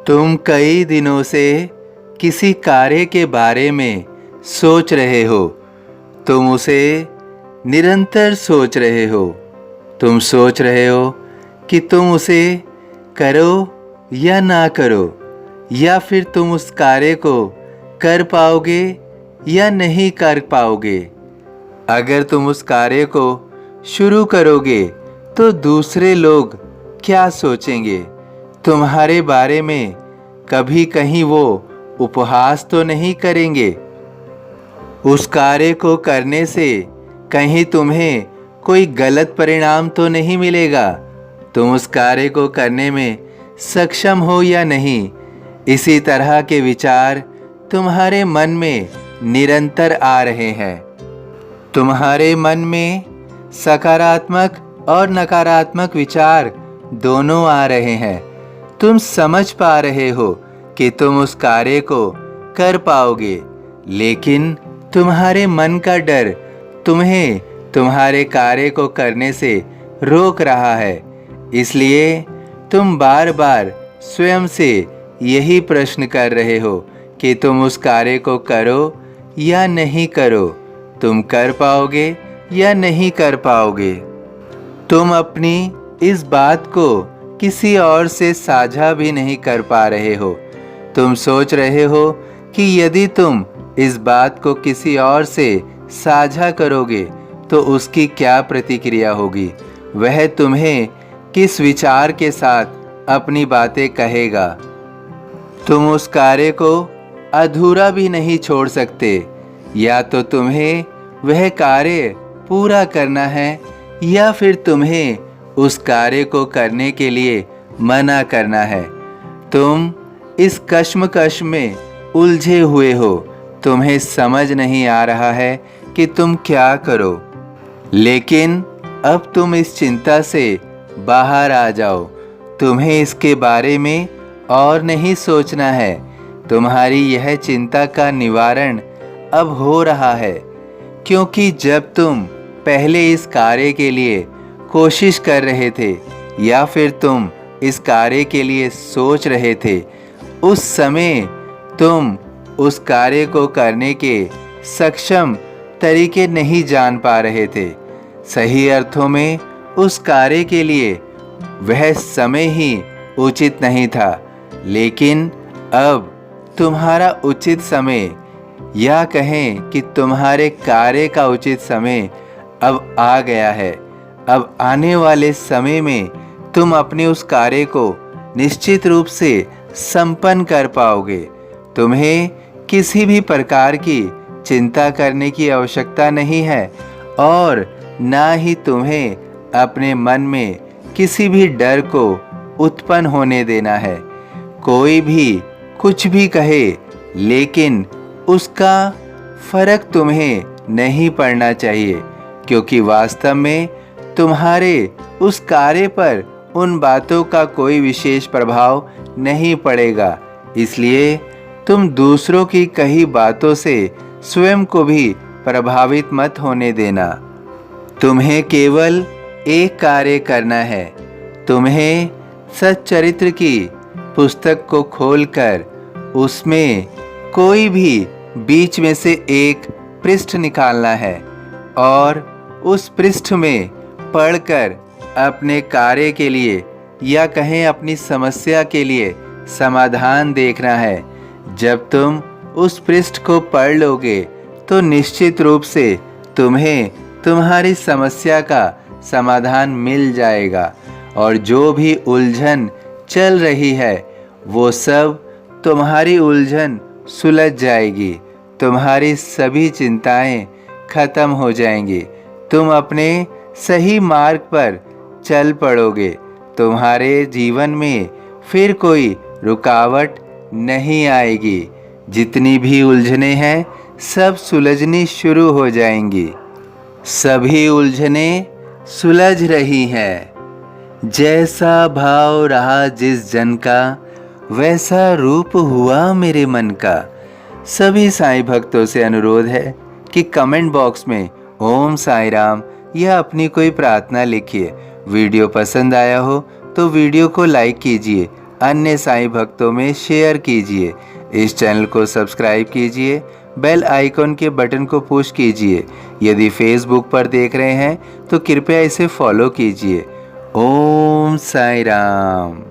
तुम कई दिनों से किसी कार्य के बारे में सोच रहे हो। तुम उसे निरंतर सोच रहे हो। तुम सोच रहे हो कि तुम उसे करो या ना करो, या फिर तुम उस कार्य को कर पाओगे या नहीं कर पाओगे। अगर तुम उस कार्य को शुरू करोगे तो दूसरे लोग क्या सोचेंगे? तुम्हारे बारे में कभी कहीं वो उपहास तो नहीं करेंगे? उस कार्य को करने से कहीं तुम्हें कोई गलत परिणाम तो नहीं मिलेगा? तुम उस कार्य को करने में सक्षम हो या नहीं? इसी तरह के विचार तुम्हारे मन में निरंतर आ रहे हैं। तुम्हारे मन में सकारात्मक और नकारात्मक विचार दोनों आ रहे हैं। तुम समझ पा रहे हो कि तुम उस कार्य को कर पाओगे, लेकिन तुम्हारे मन का डर तुम्हें तुम्हारे कार्य को करने से रोक रहा है। इसलिए तुम बार बार स्वयं से यही प्रश्न कर रहे हो कि तुम उस कार्य को करो या नहीं करो। तुम कर पाओगे या नहीं कर पाओगे। तुम अपनी इस बात को किसी और से साझा भी नहीं कर पा रहे हो। तुम सोच रहे हो कि यदि तुम इस बात को किसी और से साझा करोगे तो उसकी क्या प्रतिक्रिया होगी, वह तुम्हें किस विचार के साथ अपनी बातें कहेगा। तुम उस कार्य को अधूरा भी नहीं छोड़ सकते। या तो तुम्हें वह कार्य पूरा करना है या फिर तुम्हें उस कार्य को करने के लिए मना करना है। तुम इस कश्मकश में उलझे हुए हो। तुम्हें समझ नहीं आ रहा है कि तुम क्या करो। लेकिन अब तुम इस चिंता से बाहर आ जाओ। तुम्हें इसके बारे में और नहीं सोचना है। तुम्हारी यह चिंता का निवारण अब हो रहा है, क्योंकि जब तुम पहले इस कार्य के लिए कोशिश कर रहे थे या फिर तुम इस कार्य के लिए सोच रहे थे, उस समय तुम उस कार्य को करने के सक्षम तरीके नहीं जान पा रहे थे। सही अर्थों में उस कार्य के लिए वह समय ही उचित नहीं था। लेकिन अब तुम्हारा उचित समय, या कहें कि तुम्हारे कार्य का उचित समय अब आ गया है। अब आने वाले समय में तुम अपने उस कार्य को निश्चित रूप से संपन्न कर पाओगे। तुम्हें किसी भी प्रकार की चिंता करने की आवश्यकता नहीं है और ना ही तुम्हें अपने मन में किसी भी डर को उत्पन्न होने देना है। कोई भी कुछ भी कहे, लेकिन उसका फर्क तुम्हें नहीं पड़ना चाहिए, क्योंकि वास्तव में तुम्हारे उस कार्य पर उन बातों का कोई विशेष प्रभाव नहीं पड़ेगा। इसलिए तुम दूसरों की कही बातों से स्वयं को भी प्रभावित मत होने देना। तुम्हें केवल एक कार्य करना है। तुम्हें सच्चरित्र की पुस्तक को खोलकर उसमें कोई भी बीच में से एक पृष्ठ निकालना है और उस पृष्ठ में पढ़कर अपने कार्य के लिए, या कहें अपनी समस्या के लिए, समाधान देखना है। जब तुम उस पृष्ठ को पढ़ लोगे तो निश्चित रूप से तुम्हें तुम्हारी समस्या का समाधान मिल जाएगा, और जो भी उलझन चल रही है वो सब तुम्हारी उलझन सुलझ जाएगी। तुम्हारी सभी चिंताएं खत्म हो जाएंगी। तुम अपने सही मार्ग पर चल पड़ोगे। तुम्हारे जीवन में फिर कोई रुकावट नहीं आएगी। जितनी भी उलझने हैं सब सुलझनी शुरू हो जाएंगी। सभी उलझने सुलझ रही हैं। जैसा भाव रहा जिस जन का, वैसा रूप हुआ मेरे मन का। सभी साईं भक्तों से अनुरोध है कि कमेंट बॉक्स में ओम साईं राम या अपनी कोई प्रार्थना लिखिए। वीडियो पसंद आया हो तो वीडियो को लाइक कीजिए। अन्य साईं भक्तों में शेयर कीजिए। इस चैनल को सब्सक्राइब कीजिए, बेल आइकॉन के बटन को पुश कीजिए। यदि फेसबुक पर देख रहे हैं तो कृपया इसे फॉलो कीजिए। ओम साईं राम।